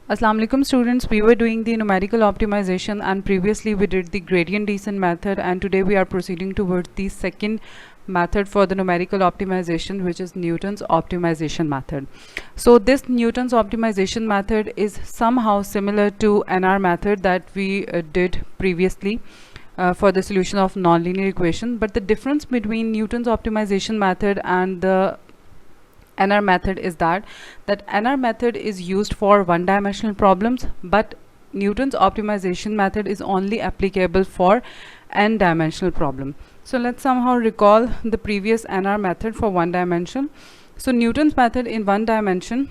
Assalamu alaikum students, we were doing the numerical optimization and previously we did the gradient descent method, and today we are proceeding towards the second method for the numerical optimization, which is Newton's optimization method. So this Newton's optimization method is somehow similar to NR method that we did previously for the solution of nonlinear equation, but the difference between Newton's optimization method and the NR method is that NR method is used for one-dimensional problems, but Newton's optimization method is only applicable for n-dimensional problem. So let's somehow recall the previous NR method for one dimension. So Newton's method in one dimension,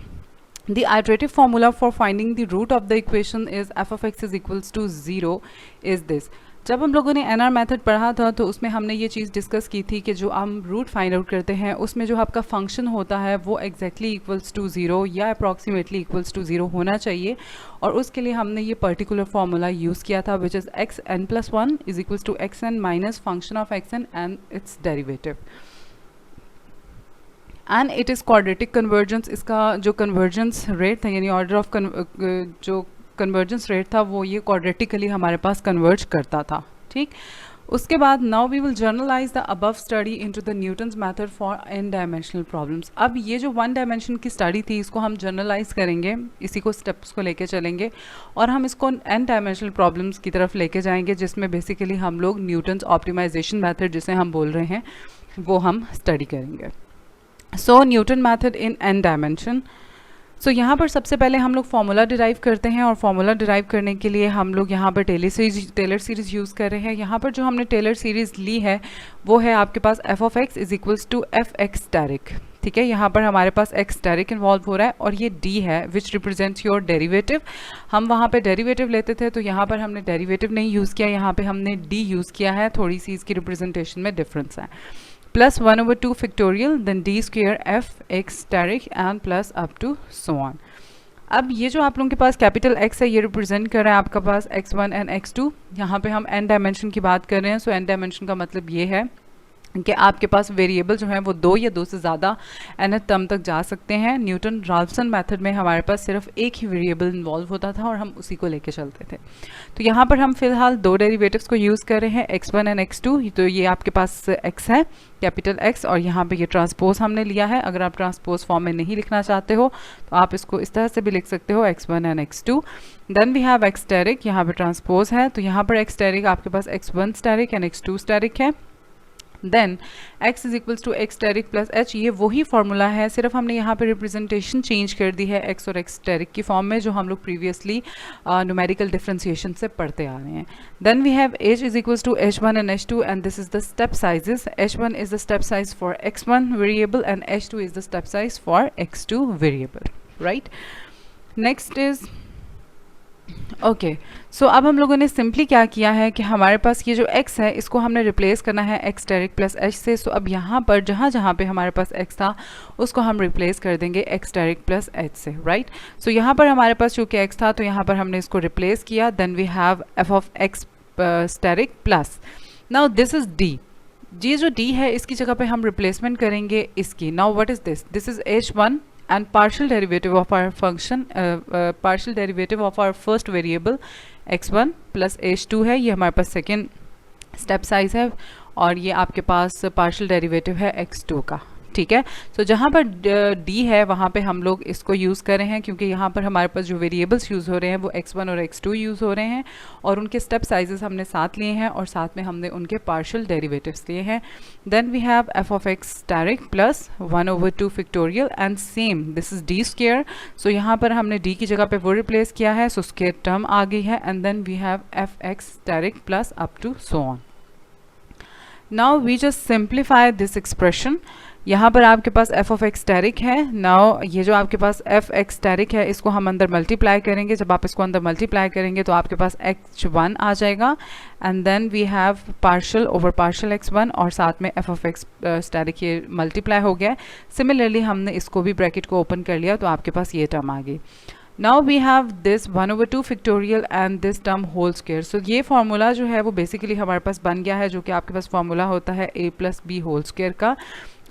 the iterative formula for finding the root of the equation is f of x is equals to 0 is this. जब हम लोगों ने N R method पढ़ा था तो उसमें हमने ये चीज़ डिस्कस की थी कि जो हम रूट फाइंड आउट करते हैं उसमें जो आपका फंक्शन होता है वो एग्जैक्टली इक्वल्स टू 0 या अप्रॉक्सीमेटली इक्वल्स टू 0 होना चाहिए, और उसके लिए हमने ये पर्टिकुलर फार्मूला यूज़ किया था, which is X N plus one is equals to X N minus function of X N and it's derivative, and it is quadratic convergence. इसका जो कन्वर्जेंस रेट था यानी ऑर्डर ऑफ जो convergence rate था वो ये क्वाड्रेटिकली हमारे पास कन्वर्ज करता था. ठीक, उसके बाद now we will generalize the above study into the Newton's method for N dimensional problems. अब ये जो वन डायमेंशन की स्टडी थी इसको हम जर्नलाइज करेंगे, इसी को स्टेप्स को लेके चलेंगे और हम इसको एन डायमेंशनल प्रॉब्लम्स की तरफ लेके जाएंगे, जिसमें बेसिकली हम लोग न्यूटन्स ऑप्टिमाइजेशन मेथड जिसे हम बोल रहे हैं वो हम स्टडी करेंगे. So Newton method in n dimension. So यहाँ पर सबसे पहले हम लोग फार्मूला डिराइव करते हैं, और फार्मूला डिराइव करने के लिए हम लोग यहाँ पर टेलर सीरीज़ यूज़ कर रहे हैं. यहाँ पर जो हमने टेलर सीरीज़ ली है वो है आपके पास f of x is equals to f x direct. ठीक है, यहाँ पर हमारे पास एक्स डायरेक्ट इन्वॉल्व हो रहा है और ये डी है विच रिप्रेजेंट्स योर डेरिवेटिव. हम वहाँ पे डेरिवेटिव लेते थे तो यहाँ पर हमने डेरिवेटिव नहीं यूज़ किया, यहाँ पे हमने डी यूज़ किया है. थोड़ी सी इसकी रिप्रेजेंटेशन में डिफरेंस है. Plus 1/2 factorial then D square F x direct and plus up to so on. अब ये जो आप लोगों के पास कैपिटल एक्स है ये रिप्रेजेंट कर रहा है आपका पास x1 एंड x2. यहाँ पे हम n डायमेंशन की बात कर रहे हैं. सो n डायमेंशन का मतलब ये है कि आपके पास वेरिएबल जो है वो दो या दो से ज़्यादा nth टर्म तक जा सकते हैं. न्यूटन राल्सन मेथड में हमारे पास सिर्फ एक ही वेरिएबल इन्वॉल्व होता था और हम उसी को लेके चलते थे. तो यहाँ पर हम फिलहाल दो डेरिवेटिव्स को यूज़ कर रहे हैं, x1 एंड x2. तो ये आपके पास x है कैपिटल X, और यहाँ पे ये ट्रांसपोज हमने लिया है. अगर आप ट्रांसपोज फॉर्म में नहीं लिखना चाहते हो तो आप इसको इस तरह से भी लिख सकते हो x1 and x2. Then we have x asterisk, यहाँ पे ट्रांसपोज है तो यहाँ पर x स्टेरिक आपके पास x1 asterisk and x2 asterisk है. Then x is equals to x asterisk plus h, ये वही फार्मूला है, सिर्फ हमने यहाँ पे रिप्रेजेंटेशन चेंज कर दी है x और x स्टेरिक की फॉर्म में जो हम लोग प्रीवियसली न्यूमेरिकल डिफरेंशिएशन से पढ़ते आ रहे हैं. Then we have h is equals to h1 and h2 and this is the step sizes. h1 is the step size for x1 variable and h2 is the step size for x2 variable. Right, next is okay. So अब हम लोगों ने simply क्या किया है कि हमारे पास ये जो x है इसको हमने रिप्लेस करना है x डायरेक्ट प्लस h से. सो अब यहाँ पर जहाँ जहाँ पे हमारे पास x था उसको हम रिप्लेस कर देंगे x डायरेक्ट प्लस h से. राइट, सो यहाँ पर हमारे पास चूँकि x था तो यहाँ पर हमने इसको रिप्लेस किया. Then we have f of x asterisk plus, now this is d. ये जो d है इसकी जगह पे हम रिप्लेसमेंट करेंगे इसकी. Now what is this? This is h1 and partial derivative of our function partial derivative of our first variable x1 plus h2 है, ये हमारे पास सेकेंड स्टेप साइज है, और ये आपके पास पार्शियल डेरिवेटिव है x2 का. ठीक है, सो जहाँ पर d है वहाँ पे हम लोग इसको यूज़ कर रहे हैं क्योंकि यहाँ पर हमारे पास जो वेरिएबल्स यूज़ हो रहे हैं वो x1 और x2 यूज़ हो रहे हैं और उनके स्टेप साइजेस हमने साथ लिए हैं और साथ में हमने उनके पार्शियल डेरिवेटिव्स लिए हैं. Then we have f of x direct plus 1/2 factorial and same this is d square. So यहाँ पर हमने d की जगह पे वो रिप्लेस किया है, सो स्क्वायर टर्म आ गई है. And then we have f x direct plus up to so on. Now we just simplify this expression. यहाँ पर आपके पास f ऑफ x डायरेक्ट है. नाउ ये जो आपके पास f x डायरेक्ट है इसको हम अंदर मल्टीप्लाई करेंगे. जब आप इसको अंदर मल्टीप्लाई करेंगे तो आपके पास h1 आ जाएगा and then we have partial over partial x1 और साथ में f ऑफ x डायरेक्ट ये मल्टीप्लाई हो गया. सिमिलरली हमने इसको भी ब्रैकेट को ओपन कर लिया तो आपके पास ये टर्म आ गई. Now we have this 1/2 factorial and this term whole square. So ये फार्मूला जो है वो बेसिकली हमारे पास बन गया है जो कि आपके पास फार्मूला होता है a plus B whole square का,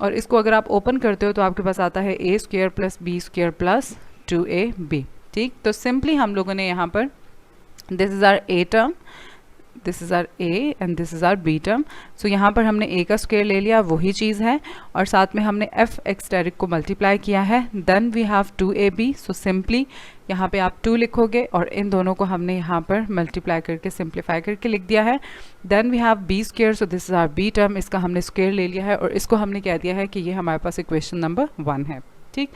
और इसको अगर आप ओपन करते हो तो आपके पास आता है a square plus b square plus 2ab. ठीक, तो सिंपली हम लोगों ने यहाँ पर this is our a term, this is our a and this is our B term. So यहाँ पर हमने ए का स्क्वायर ले लिया, वही चीज़ है, और साथ में हमने एफ एक्सटेरिक को मल्टीप्लाई किया है। Then we have 2ab, so simply यहाँ पे आप 2 लिखोगे और इन दोनों को हमने यहाँ पर मल्टीप्लाई करके सिंप्लीफाई करके लिख दिया है। Then we have B square, so this is our B term, इसका हमने स्क्वायर ले लिया है और इसको हमने कह दिया है कि ये हमारे पास इक्वेशन नंबर 1 है। ठीक,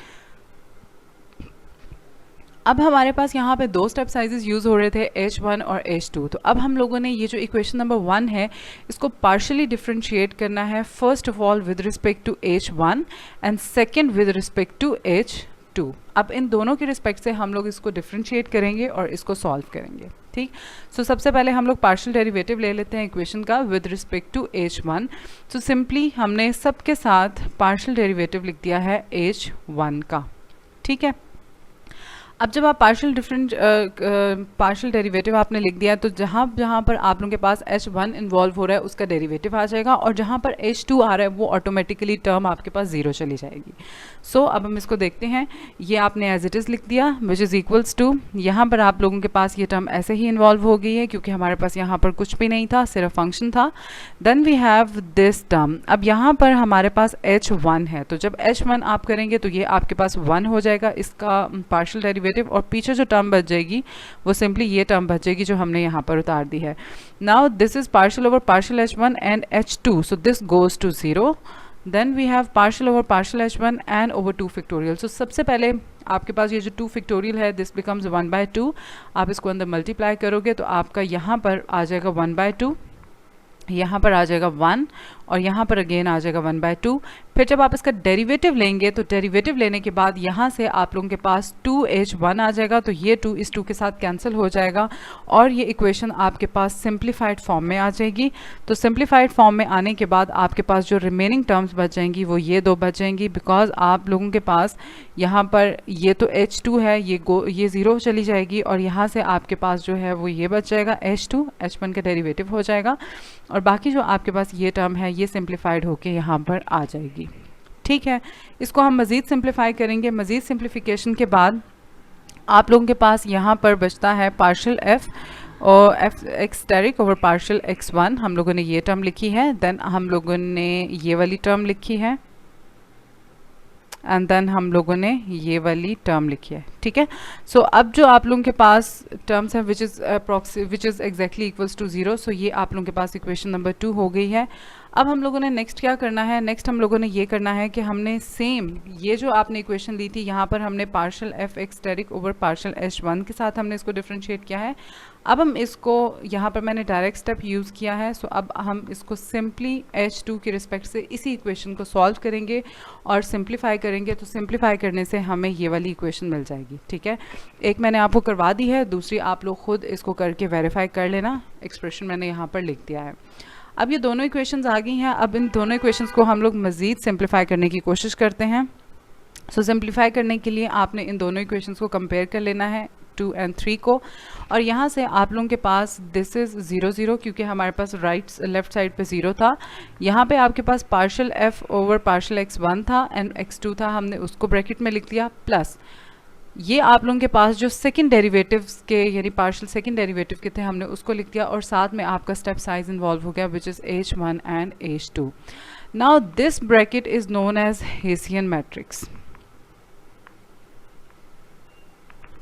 अब हमारे पास यहाँ पे दो स्टेप साइजेस यूज़ हो रहे थे, H1 और H2। तो अब हम लोगों ने ये जो इक्वेशन नंबर 1 है इसको पार्शियली डिफरेंशिएट करना है, first of all with respect to H1 and second with respect to H2। अब इन दोनों के रिस्पेक्ट से हम लोग इसको डिफरेंशिएट करेंगे और इसको सॉल्व करेंगे। ठीक, सो सबसे पहले हम लोग पार्शियल डेरिवेटिव ले लेते हैं इक्वेशन का with respect to H1। So simply हमने सबके साथ पार्शियल डेरिवेटिव लिख दिया है H1 का। ठीक है, अब जब आप पार्शियल डेरिवेटिव आपने लिख दिया तो जहाँ जहाँ पर आप लोगों के पास H1 इन्वॉल्व हो रहा है उसका डेरिवेटिव आ जाएगा, और जहाँ पर H2 आ रहा है वो ऑटोमेटिकली टर्म आपके पास 0 चली जाएगी। सो अब हम इसको देखते हैं, ये आपने एज इट इज़ लिख दिया विच इज़ इक्वल्स टू, यहाँ पर आप लोगों के पास ये टर्म ऐसे ही इन्वॉल्व हो गई है क्योंकि हमारे पास यहाँ पर कुछ भी नहीं था, सिर्फ फंक्शन था। Then we have this term, अब यहाँ पर हमारे पास H1 है, तो जब H1 आप करेंगे तो ये आपके पास 1 हो जाएगा इसका पार्शियल डेरिवेटिव, और पीछे जो टर्म बच जाएगी वो सिंपली ये टर्म बच जाएगी जो हमने यहाँ पर उतार दी है। Now this is partial over partial H1 and H2, so this goes to 0। Then we have partial over partial H1 and over 2 factorial. So सबसे पहले आपके पास ये जो 2 फैक्टोरियल है दिस बिकम्स 1/2, आप इसको अंदर मल्टीप्लाई करोगे तो आपका यहाँ पर आ जाएगा 1/2, यहाँ पर आ जाएगा 1 और यहाँ पर अगेन आ जाएगा 1/2। फिर जब आप इसका डेरिवेटिव लेंगे तो डेरिवेटिव लेने के बाद यहाँ से आप लोगों के पास 2H1 आ जाएगा, तो ये 2 इस 2 के साथ कैंसिल हो जाएगा और ये इक्वेशन आपके पास सिंप्लीफाइड फॉर्म में आ जाएगी। तो सिंप्लीफाइड फॉर्म में आने के बाद आपके पास जो रिमेनिंग टर्म्स बच जाएंगी वो ये 2 बच जाएंगी, बिकॉज आप लोगों के पास यहाँ पर ये तो H2 है, ये 0 चली जाएगी और यहाँ से आपके पास जो है वो ये बच जाएगा H2, H1 का डेरिवेटिव हो जाएगा और बाकी जो आपके पास ये टर्म है ये सिंप्लीफाइड होके यहाँ पर आ जाएगी। ठीक है, इसको हम मज़ीद सिंप्लीफाई करेंगे। मज़ीद सिंप्लीफिकेशन के बाद आप लोगों के पास यहाँ पर बचता है पार्शियल एफ और F x asterisk over partial x1, हम लोगों ने ये टर्म लिखी है। देन हम लोगों ने ये वाली टर्म लिखी है एंड देन हम लोगों ने ये वाली टर्म लिखी है। ठीक है, सो अब जो आप लोगों के पास टर्म्स हैं which is exactly equals to 0, so ये आप लोगों के पास इक्वेशन नंबर 2 हो गई है। अब हम लोगों ने नेक्स्ट क्या करना है, नेक्स्ट हम लोगों ने ये करना है कि हमने सेम ये जो आपने इक्वेशन दी थी यहाँ पर हमने partial f x asterisk over partial H1 के साथ हमने इसको डिफरेंशिएट किया है। अब हम इसको यहाँ पर मैंने डायरेक्ट स्टेप यूज़ किया है, सो अब हम इसको सिंपली H2 के रिस्पेक्ट से इसी इक्वेशन को सॉल्व करेंगे और सिंप्लीफाई करेंगे, तो सिंप्लीफाई करने से हमें ये वाली इक्वेशन मिल जाएगी। ठीक है, एक मैंने आपको करवा दी है, दूसरी आप लोग खुद इसको करके वेरीफाई कर लेना। एक्सप्रेशन मैंने यहाँ पर लिख दिया है। अब ये दोनों इक्वेशंस आ गई हैं, अब इन दोनों इक्वेशंस को हम लोग मज़ीद सिंप्लीफाई करने की कोशिश करते हैं। सो सिंप्लीफाई करने के लिए आपने इन दोनों इक्वेशंस को कंपेयर कर लेना है 2 और 3 को, और यहाँ से आप लोगों के पास दिस इज़ 0 0 क्योंकि हमारे पास लेफ्ट साइड पे 0 था। यहाँ पे आपके पास partial f over partial x1 था एंड x2 था, हमने उसको ब्रैकेट में लिख दिया, प्लस ये आप लोगों के पास जो सेकंड डेरिवेटिव्स के यानी पार्शियल सेकंड डेरिवेटिव के थे हमने उसको लिख दिया, और साथ में आपका स्टेप साइज इन्वॉल्व हो गया which is H1 and H2। Now this bracket is known as Hessian matrix.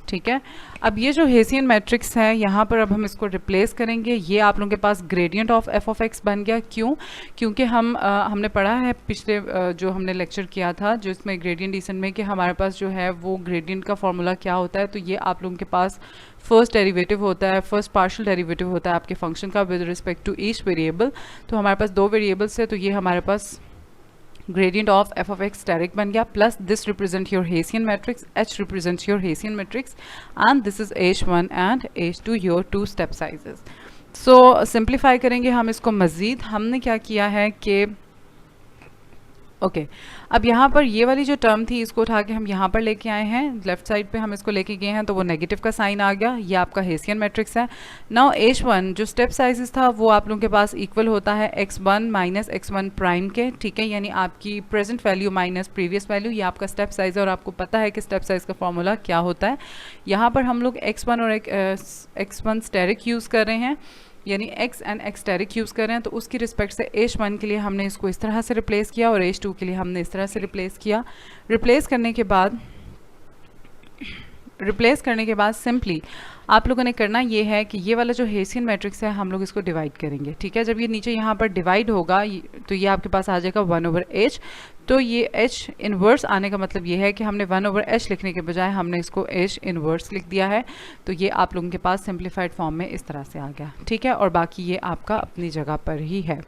ठीक है, अब ये जो हेसियन मैट्रिक्स है यहाँ पर अब हम इसको रिप्लेस करेंगे। ये आप लोगों के पास gradient of f of x बन गया। क्यों? क्योंकि हमने पढ़ा है पिछले जो हमने लेक्चर किया था जो इसमें ग्रेडियंट डिसेंट में कि हमारे पास जो है वो ग्रेडियंट का फॉर्मूला क्या होता है। तो ये आप लोगों के पास फर्स्ट डेरिवेटिव होता है, फर्स्ट पार्शियल डेरिवेटिव होता है आपके फंक्शन का with respect to each variable. तो हमारे पास 2 वेरिएबल्स है, तो ये हमारे पास gradient of f of x direct बन गया, plus this represent your Hessian matrix, h represent your Hessian matrix and this is H1 and H2 your 2 step sizes. So simplify करेंगे हम इसको मज़ीद। हमने क्या किया है कि ओके अब यहाँ पर ये वाली जो टर्म थी इसको उठा के हम यहाँ पर लेके आए हैं, लेफ्ट साइड पे हम इसको लेके गए हैं तो वो नेगेटिव का साइन आ गया। ये आपका हेसियन मैट्रिक्स है। नाउ H1 जो स्टेप साइजेस था वो आप लोगों के पास इक्वल होता है x1 माइनस x1 प्राइम के, ठीक है, यानी आपकी present value minus previous value, ये आपका स्टेप साइज है और आपको पता है कि स्टेप साइज का फॉर्मूला क्या होता है। यहाँ पर हम लोग x1 और x1 स्टेरिक यूज़ कर रहे हैं, यानी x and x asterisk use कर रहे हैं, तो उसकी रिस्पेक्ट से H1 के लिए हमने इसको इस तरह से रिप्लेस किया और H2 के लिए हमने इस तरह से रिप्लेस किया। रिप्लेस करने के बाद सिंपली आप लोगों ने करना ये है कि ये वाला जो हेसियन मैट्रिक्स है हम लोग इसको डिवाइड करेंगे, ठीक है। जब ये नीचे यहाँ पर डिवाइड होगा तो ये आपके पास आ जाएगा 1/h। तो ये h इनवर्स आने का मतलब ये है कि हमने 1/h लिखने के बजाय हमने इसको h इनवर्स लिख दिया है। तो ये आप लोगों के पास सिंप्लीफाइड फॉर्म में इस तरह से आ गया, ठीक है, और बाकी ये आपका अपनी जगह पर ही है।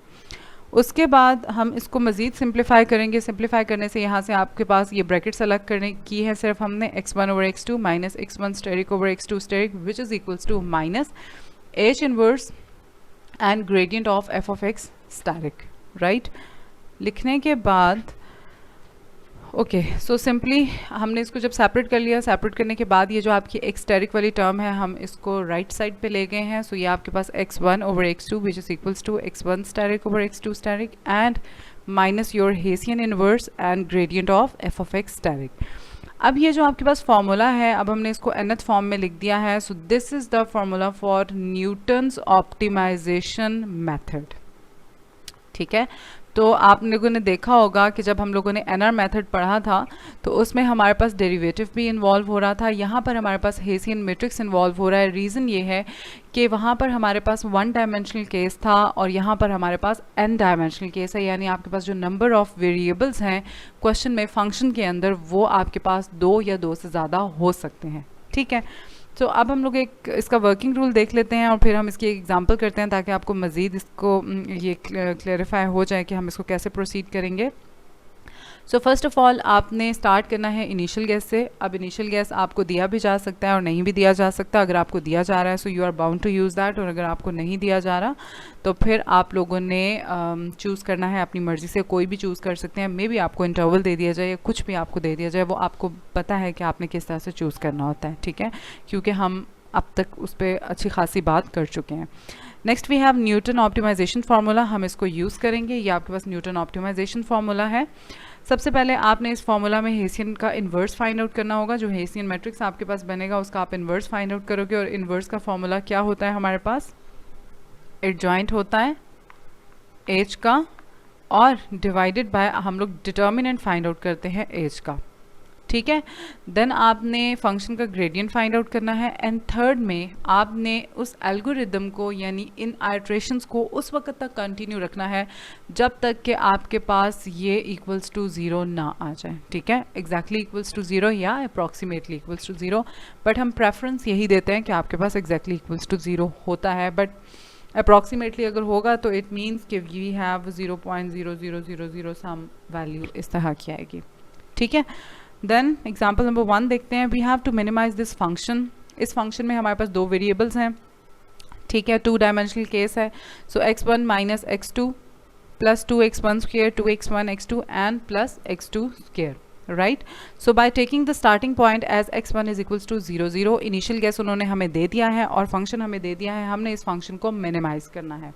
उसके बाद हम इसको मज़ीद सिंप्लीफाई करेंगे। सिंप्लीफाई करने से यहाँ से आपके पास ये ब्रैकेट्स अलग करने की है सिर्फ हमने, x1/x2 minus x1 asterisk over x2 asterisk which is equals to minus h inverse and gradient of f of x asterisk, right. लिखने के बाद ओके सो सिंपली हमने इसको जब सेपरेट कर लिया, सेपरेट करने के बाद ये जो आपकी x स्टेरिक वाली टर्म है हम इसको राइट साइड पे ले गए हैं। सो ये आपके पास x1/x2 which is equals to x1 asterisk over x2 asterisk and minus your Hessian inverse and gradient of f of x asterisk. अब ये जो आपके पास फॉर्मूला है अब हमने इसको nth फॉर्म में लिख दिया है। So this is the formula for Newton's optimization method, ठीक है। तो आप लोगों ने देखा होगा कि जब हम लोगों ने NR मेथड पढ़ा था तो उसमें हमारे पास डेरिवेटिव भी इन्वॉल्व हो रहा था, यहाँ पर हमारे पास हेसियन मैट्रिक्स इन्वॉल्व हो रहा है। रीज़न ये है कि वहाँ पर हमारे पास 1 डायमेंशनल केस था और यहाँ पर हमारे पास n डायमेंशनल केस है, यानी आपके पास जो नंबर ऑफ़ वेरिएबल्स हैं क्वेश्चन में फंक्शन के अंदर वो आपके पास 2 या 2 से ज़्यादा हो सकते हैं, ठीक है। तो अब हम लोग एक इसका वर्किंग रूल देख लेते हैं और फिर हम इसकी एग्जांपल करते हैं ताकि आपको मज़ीद इसको ये क्लैरिफाई हो जाए कि हम इसको कैसे प्रोसीड करेंगे। सो फर्स्ट ऑफ़ ऑल आपने स्टार्ट करना है इनिशियल गैस से। अब इनिशियल गैस आपको दिया भी जा सकता है और नहीं भी दिया जा सकता। अगर आपको दिया जा रहा है so you are bound to use that, और अगर आपको नहीं दिया जा रहा तो फिर आप लोगों ने चूज़ करना है अपनी मर्ज़ी से, कोई भी चूज़ कर सकते हैं। मे बी आपको इंटरवल दे दिया जाए या कुछ भी आपको दे दिया जाए, वो आपको पता है कि आपने किस तरह से चूज़ करना होता है, ठीक है, क्योंकि हम अब तक उस पर अच्छी खासी बात कर चुके हैं। Next we have Newton optimization formula, हम इसको यूज़ करेंगे। ये आपके पास न्यूटन ऑप्टिमाइजेशन फार्मूला है। सबसे पहले आपने इस फार्मूला में हेसियन का इन्वर्स फाइंड आउट करना होगा। जो हेसियन मैट्रिक्स आपके पास बनेगा उसका आप इन्वर्स फाइंड आउट करोगे, और इन्वर्स का फार्मूला क्या होता है हमारे पास, एडजॉइंट होता है एज का और डिवाइडेड बाय हम लोग डिटर्मिनेंट फाइंड आउट करते हैं एज का, ठीक है। देन आपने फंक्शन का ग्रेडियंट फाइंड आउट करना है, एंड थर्ड में आपने उस एल्गोरिदम को यानी इन आइट्रेशंस को उस वक्त तक कंटिन्यू रखना है जब तक कि आपके पास ये इक्वल्स टू 0 ना आ जाए, ठीक है, एग्जैक्टली इक्वल्स टू 0 या अप्रॉक्सीमेटली इक्वल्स टू 0, बट हम प्रेफरेंस यही देते हैं कि आपके पास एग्जैक्टली इक्वल्स टू 0 होता है, बट अप्रॉक्सीमेटली अगर होगा तो इट मीन्स कि वी हैव 0.0000 सम वैल्यू इस तरह की आएगी, ठीक है। देन एग्जाम्पल नंबर 1 देखते हैं। We have to minimize this function. इस फंक्शन में हमारे पास 2 वेरिएबल्स हैं, ठीक है, 2 डायमेंशनल केस है। So x1 minus x2 plus 2x1 square 2x1 x2 and plus x2 square, right. So by taking the starting point as x1 is equals to 0 0, initial guess उन्होंने हमें दे दिया है और फंक्शन हमें दे दिया है, हमने इस फंक्शन को मिनिमाइज करना है।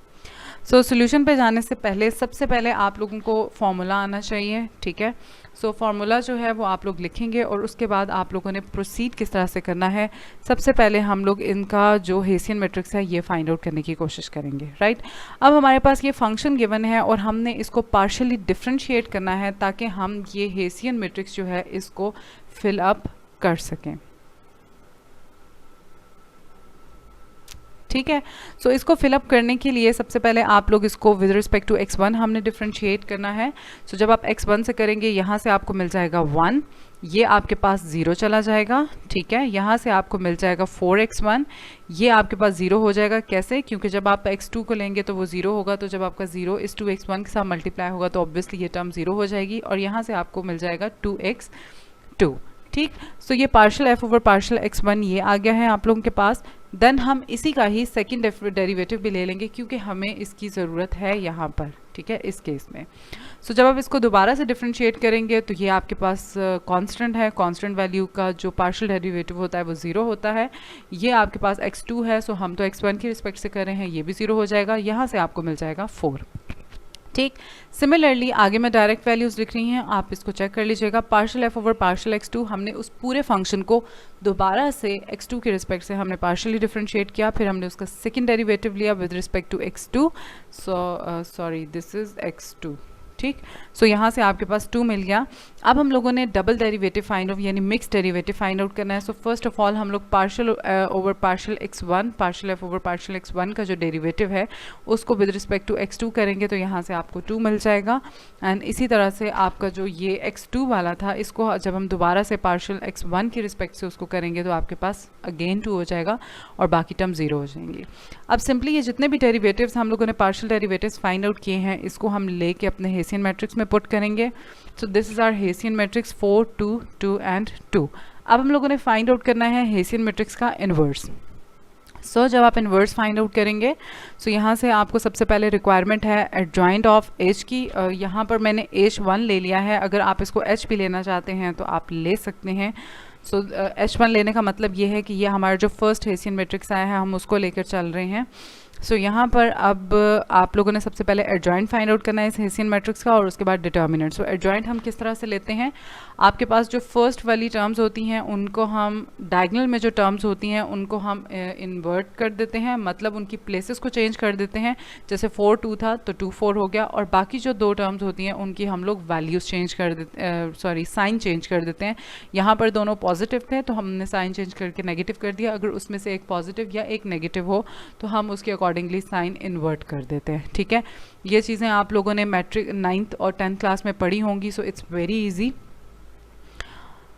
सो सोल्यूशन पे जाने से पहले सबसे पहले आप लोगों को फॉर्मूला आना चाहिए, ठीक है। सो फार्मूला जो है वो आप लोग लिखेंगे और उसके बाद आप लोगों ने प्रोसीड किस तरह से करना है। सबसे पहले हम लोग इनका जो हेसियन मैट्रिक्स है ये फाइंड आउट करने की कोशिश करेंगे, राइट। अब हमारे पास ये फंक्शन गिवन है और हमने इसको पार्शियली डिफ्रेंशिएट करना है ताकि हम ये हेसियन मैट्रिक्स जो है इसको फिल अप कर सकें, ठीक है। सो इसको फिलअप करने के लिए सबसे पहले आप लोग इसको विद रिस्पेक्ट टू x1 हमने डिफ्रेंशिएट करना है। सो जब आप x1 से करेंगे यहाँ से आपको मिल जाएगा 1, ये आपके पास 0 चला जाएगा, ठीक है। यहाँ से आपको मिल जाएगा 4x1, ये आपके पास 0 हो जाएगा। कैसे? क्योंकि जब आप x2 को लेंगे तो वो 0 होगा, तो जब आपका 0 इस 2x1 के साथ मल्टीप्लाई होगा तो ऑब्वियसली ये टर्म 0 हो जाएगी, और यहाँ से आपको मिल जाएगा 2x2, ठीक। सो ये partial f over partial x1 ये आ गया है आप लोगों के पास। देन हम इसी का ही सेकंड डेरिवेटिव भी ले लेंगे क्योंकि हमें इसकी ज़रूरत है यहाँ पर, ठीक है, इस केस में। सो जब आप इसको दोबारा से डिफरेंशिएट करेंगे तो ये आपके पास कांस्टेंट है, कांस्टेंट वैल्यू का जो पार्शियल डेरिवेटिव होता है वो 0 होता है। ये आपके पास x2 है, सो हम तो x1 की रिस्पेक्ट से कर रहे हैं, ये भी 0 हो जाएगा, यहाँ से आपको मिल जाएगा 4। ठीक, सिमिलरली आगे मैं डायरेक्ट वैल्यूज़ लिख रही हैं, आप इसको चेक कर लीजिएगा। Partial f over partial x2, हमने उस पूरे फंक्शन को दोबारा से x2 के रिस्पेक्ट से हमने पार्शियली डिफरेंशिएट किया, फिर हमने उसका सेकंड डेरिवेटिव लिया with respect to x2। Sorry, this is x2। ठीक, सो यहाँ से आपके पास 2 मिल गया। अब हम लोगों ने डबल डेरिवेटिव फाइंड आउट यानी मिक्स डेरिवेटिव फाइंड आउट करना है। सो फर्स्ट ऑफ ऑल हम लोग partial over partial x1, partial f over partial x1 का जो डेरिवेटिव है उसको विद रिस्पेक्ट टू x2 करेंगे, तो यहाँ से आपको 2 मिल जाएगा। एंड इसी तरह से आपका जो ये x2 वाला था, इसको जब हम दोबारा से पार्शियल x1 की रिस्पेक्ट से उसको करेंगे तो आपके पास अगेन 2 हो जाएगा और बाकी टर्म 0 हो जाएंगी। अब सिंपली ये जितने भी डेरिवेटिव्स हम लोगों ने पार्शियल डेरिवेटिव्स फाइंड आउट किए हैं, इसको हम लेके अपने हेसियन मैट्रिक्स में पुट करेंगे। So this is our Hessian matrix 4 2 2 and 2। अब हम लोगों ने फाइंड आउट करना है हेसियन मैट्रिक्स का इन्वर्स। सो जब आप इन्वर्स फाइंड आउट करेंगे, सो यहाँ से आपको सबसे पहले रिक्वायरमेंट है एडजॉइंट ऑफ एच की। यहाँ पर मैंने H1 ले लिया है, अगर आप इसको H भी लेना चाहते हैं तो आप ले सकते हैं। सो H1 लेने का मतलब ये है कि ये हमारा जो फर्स्ट हेसियन मैट्रिक्स आया है हम उसको लेकर चल रहे हैं। सो यहाँ पर अब आप लोगों ने सबसे पहले एडजॉइंट फाइंड आउट करना है इस हेसियन मैट्रिक्स का और उसके बाद डिटर्मिनेंट। सो एडजॉइंट हम किस तरह से लेते हैं, आपके पास जो फर्स्ट वाली टर्म्स होती हैं उनको हम डायगोनल में जो टर्म्स होती हैं उनको हम इन्वर्ट कर देते हैं, मतलब उनकी प्लेसेस को चेंज कर देते हैं। जैसे 4 2 था तो 2 4 हो गया, और बाकी जो 2 टर्म्स होती हैं उनकी हम लोग वैल्यूज़ चेंज कर देते साइन चेंज कर देते हैं। यहाँ पर दोनों पॉजिटिव थे तो हमने साइन चेंज करके नेगेटिव कर दिया, अगर उसमें से एक पॉजिटिव या एक नेगेटिव हो तो हम उसके अकॉर्डिंगली साइन इन्वर्ट कर देते हैं। ठीक है, ये चीज़ें आप लोगों ने मैट्रिक 9th और 10th क्लास में पढ़ी होंगी। So it's very easy.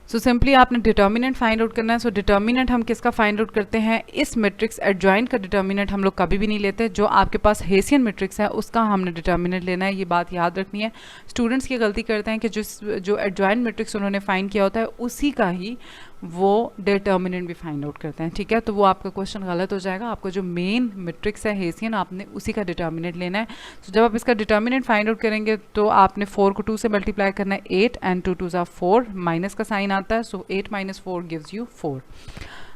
So simply आपने डिटर्मिनेंट फाइंड आउट करना है। सो डिटर्मिनेंट हम किसका फाइंड आउट करते हैं, इस मैट्रिक्स एडजॉइंट का डिटर्मिनेंट हम लोग कभी भी नहीं लेते, जो आपके पास हेसियन मैट्रिक्स है उसका हमने डिटर्मिनेंट लेना है। ये बात याद रखनी है। स्टूडेंट्स की गलती करते हैं कि जो एडजॉइंट मैट्रिक्स उन्होंने फाइंड किया होता है उसी का ही वो डिटर्मिनेंट भी फाइंड आउट करते हैं। ठीक है, तो वो आपका क्वेश्चन गलत हो जाएगा। आपको जो मेन मैट्रिक्स है हेसियन, आपने उसी का डिटर्मिनेंट लेना है। तो जब आप इसका डिटर्मिनेंट फाइंड आउट करेंगे तो आपने 4 को 2 से मल्टीप्लाई करना है, 8 एंड 2 2 4, माइनस का साइन आता है। So 8 - 4 gives you 4।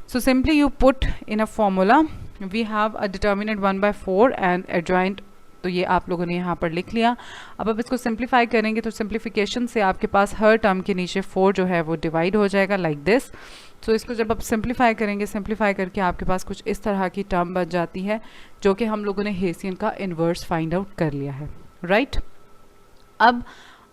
So simply you put in a formula, we have a determinant 1/4 and adjoint, तो ये आप लोगों ने यहाँ पर लिख लिया। अब आप इसको सिंप्लीफाई करेंगे तो सिंप्लीफिकेशन से आपके पास हर टर्म के नीचे 4 जो है वो डिवाइड हो जाएगा लाइक दिस। तो इसको जब आप सिंप्लीफाई करेंगे, सिंप्लीफाई करके आपके पास कुछ इस तरह की टर्म बच जाती है, जो कि हम लोगों ने हेसियन का इन्वर्स फाइंड आउट कर लिया है। राइट, अब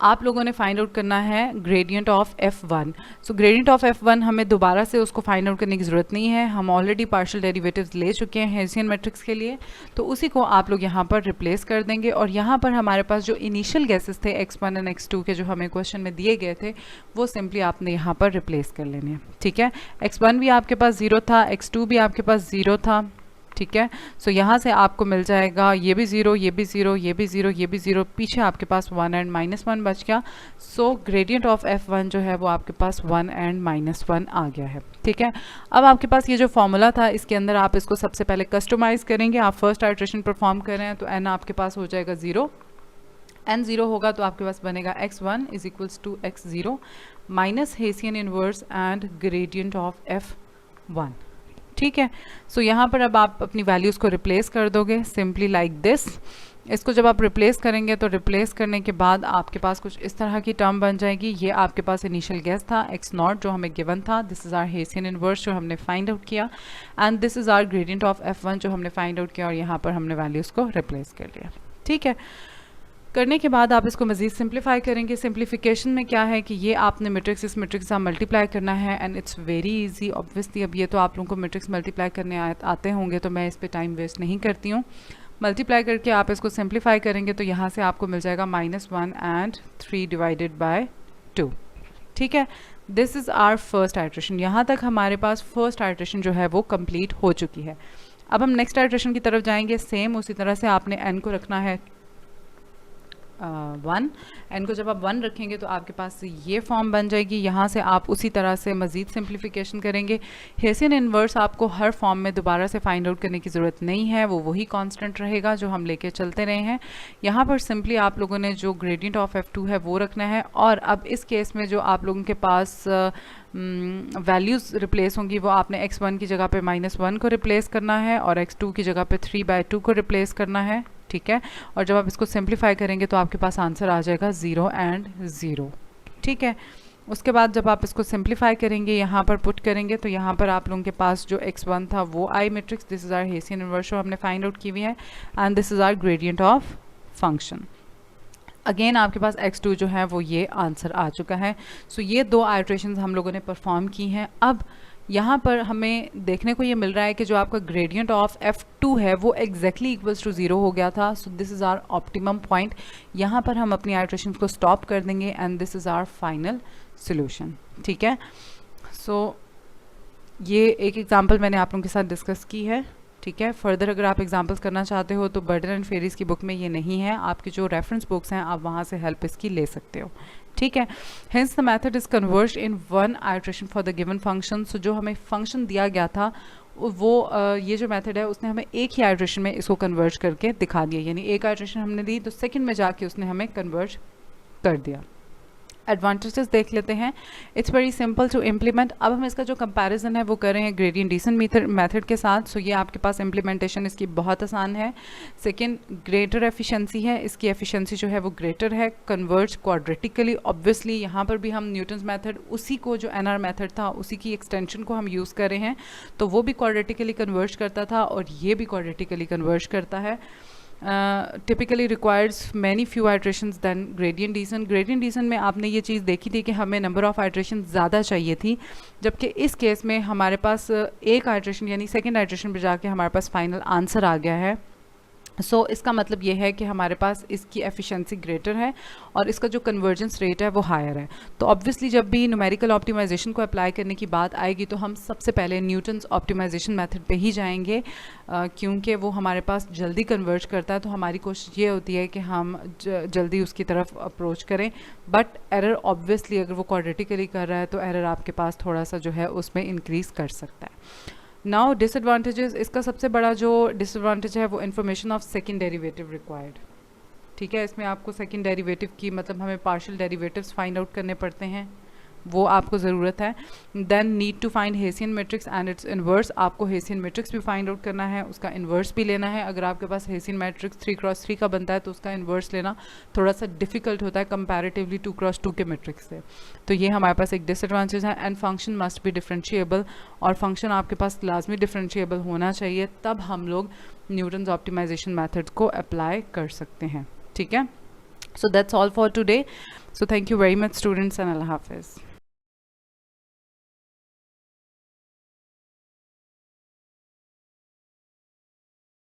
आप लोगों ने फाइंड आउट करना है gradient of f1। So gradient of f1 हमें दोबारा से उसको फाइंड आउट करने की ज़रूरत नहीं है, हम ऑलरेडी पार्शियल डेरिवेटिव्स ले चुके हैं हेसियन मैट्रिक्स के लिए, तो उसी को आप लोग यहाँ पर रिप्लेस कर देंगे। और यहाँ पर हमारे पास जो इनिशियल गेसेस थे x1 एंड x2 के, जो हमें क्वेश्चन में दिए गए थे, वो सिंपली आपने यहाँ पर रिप्लेस कर लेने हैं। ठीक है, x1 भी आपके पास 0 था, x2 भी आपके पास 0 था। ठीक है, सो यहाँ से आपको मिल जाएगा ये भी 0, ये भी 0, ये भी 0, ये भी 0, पीछे आपके पास 1 एंड -1 बच गया। सो ग्रेडियंट ऑफ f1 जो है वो आपके पास 1 एंड -1 आ गया है। ठीक है, अब आपके पास ये जो फॉर्मूला था इसके अंदर आप इसको सबसे पहले कस्टमाइज़ करेंगे। आप फर्स्ट आइट्रेशन परफॉर्म कर रहे हैं तो n आपके पास हो जाएगा 0, n 0 होगा तो आपके पास बनेगा x1 = x0 minus hessian inverse and gradient of f1। ठीक है, सो यहाँ पर अब आप अपनी वैल्यूज़ को रिप्लेस कर दोगे सिंपली लाइक दिस। इसको जब आप रिप्लेस करेंगे तो रिप्लेस करने के बाद आपके पास कुछ इस तरह की टर्म बन जाएगी। ये आपके पास इनिशियल गेस था x0 जो हमें गिवन था, this is our Hessian inverse जो हमने फाइंड आउट किया, and this is our gradient of f1 जो हमने फाइंड आउट किया, और यहाँ पर हमने वैल्यूज़ को रिप्लेस कर लिया। ठीक है, करने के बाद आप इसको मज़ीद सिंप्लीफाई करेंगे। सिंप्लीफिकेशन में क्या है कि ये आपने मैट्रिक्स इस मैट्रिक्स से मल्टीप्लाई करना है, and it's very easy obviously. अब ये तो आप लोगों को मैट्रिक्स मल्टीप्लाई करने आते होंगे तो मैं इस पर टाइम वेस्ट नहीं करती हूँ। मल्टीप्लाई करके आप इसको सिंप्लीफाई करेंगे तो यहाँ से आपको मिल जाएगा -1 एंड 3/2। ठीक है, this is our first iteration. यहाँ तक हमारे पास फर्स्ट आइट्रेशन जो है वो कंप्लीट हो चुकी है। अब हम नेक्स्ट आइट्रेशन की तरफ जाएंगे। सेम उसी तरह से आपने n को रखना है 1, एन को जब आप 1 रखेंगे तो आपके पास ये फॉर्म बन जाएगी। यहाँ से आप उसी तरह से मज़ीद सिंप्लीफिकेशन करेंगे। हेसियन इन्वर्स आपको हर फॉर्म में दोबारा से फाइंड आउट करने की ज़रूरत नहीं है, वो वही कांस्टेंट रहेगा जो हम लेके चलते रहे हैं। यहाँ पर सिंपली आप लोगों ने जो ग्रेडियंट ऑफ f2 है वो रखना है, और अब इस केस में जो आप लोगों के पास वैल्यूज़ रिप्लेस होंगी वो आपने x1 की जगह पे -1 को रिप्लेस करना है और x2 की जगह पे 3/2 को रिप्लेस करना है, ठीक है। और जब आप इसको सिंप्लीफाई करेंगे तो आपके पास आंसर आ जाएगा 0 and 0, ठीक है। उसके बाद जब आप इसको सिंप्लीफाई करेंगे, यहाँ पर पुट करेंगे, तो यहाँ पर आप लोगों के पास जो x1 था वो I matrix, this is our Hessian inverse हमने फाइंड आउट की हुई है, and this is our gradient of function. Again आपके पास x2 जो है वो ये आंसर आ चुका है। सो ये 2 आइट्रेशंस हम लोगों ने परफॉर्म की हैं। अब यहाँ पर हमें देखने को ये मिल रहा है कि जो आपका ग्रेडियंट ऑफ f2 है वो एग्जैक्टली इक्वल्स टू 0 हो गया था। So this is our optimum point. यहाँ पर हम अपनी आइट्रेशंस को स्टॉप कर देंगे and this is our final solution, ठीक है। सो ये एक एग्जांपल मैंने आप लोगों के साथ डिस्कस की है, ठीक है। फर्दर अगर आप एग्जांपल्स करना चाहते हो तो बर्डन एंड फेरीज की बुक में ये नहीं है, आपकी जो रेफरेंस बुक्स हैं आप वहाँ से हेल्प इसकी ले सकते हो, ठीक है। Hence the method is converged in 1 iteration for the given function. So जो हमें फंक्शन दिया गया था वो ये जो मेथड है उसने हमें एक ही आइट्रेशन में इसको कन्वर्ज करके दिखा दिया, यानी एक आइट्रेशन हमने दी तो सेकेंड में जाके उसने हमें कन्वर्ज कर दिया। एडवांटेजेस देख लेते हैं। It's very simple to implement. अब हम इसका जो कंपैरिजन है वो कर रहे हैं ग्रेडियंट डिसेंट मेथड के साथ। सो ये आपके पास इम्प्लीमेंटेशन इसकी बहुत आसान है। सेकंड, ग्रेटर एफिशिएंसी है, इसकी एफिशिएंसी जो है वो ग्रेटर है। कन्वर्ज क्वाड्रेटिकली, ऑब्वियसली यहाँ पर भी हम न्यूटन्स मेथड उसी को जो NR मेथड था उसी की एक्सटेंशन को हम यूज़ कर रहे हैं, तो वो भी क्वाड्रेटिकली कन्वर्ज करता था और ये भी क्वाड्रेटिकली कन्वर्ज करता है। typically requires many few iterations than gradient descent। gradient descent में आपने ये चीज़ देखी थी कि हमें नंबर ऑफ आइट्रेशन ज़्यादा चाहिए थी, जबकि इस केस में हमारे पास एक आइट्रेशन यानी सेकेंड आइट्रेशन पे जाके हमारे पास फाइनल आंसर आ गया है। सो इसका मतलब ये है कि हमारे पास इसकी एफिशिएंसी ग्रेटर है और इसका जो कन्वर्जेंस रेट है वो हायर है। तो ऑब्वियसली जब भी न्यूमेरिकल ऑप्टिमाइजेशन को अप्लाई करने की बात आएगी तो हम सबसे पहले न्यूटन्स ऑप्टिमाइजेशन मेथड पे ही जाएंगे, क्योंकि वो हमारे पास जल्दी कन्वर्ज करता है। तो हमारी कोशिश ये होती है कि हम जल्दी उसकी तरफ अप्रोच करें, बट एरर ऑब्वियसली अगर वो क्वाड्रेटिकली कर रहा है तो एरर आपके पास थोड़ा सा जो है उसमें इंक्रीज़ कर सकता है। नाउ डिसएडवांटेजेस, इसका सबसे बड़ा जो डिसएडवांटेज है वो information of second derivative required, ठीक है। इसमें आपको सेकंड डेरिवेटिव की मतलब हमें पार्शियल डेरिवेटिव्स फाइंड आउट करने पड़ते हैं, वो आपको ज़रूरत है। Then need to find Hessian matrix and its inverse, आपको हेसियन मैट्रिक्स भी फाइंड आउट करना है, उसका इन्वर्स भी लेना है। अगर आपके पास हेसियन मैट्रिक्स 3x3 का बनता है तो उसका इन्वर्स लेना थोड़ा सा डिफिकल्ट होता है कंपैरेटिवली 2x2 के मैट्रिक्स से, तो ये हमारे पास एक डिसएडवांटेज है। And function must be differentiable, और फंक्शन आपके पास लाजमी डिफरेंशिएबल होना चाहिए, तब हम लोग न्यूटन्स ऑप्टिमाइजेशन मेथड को अप्लाई कर सकते हैं, ठीक है। So that's all for today. So thank you very much students and अल्लाह हाफिज़।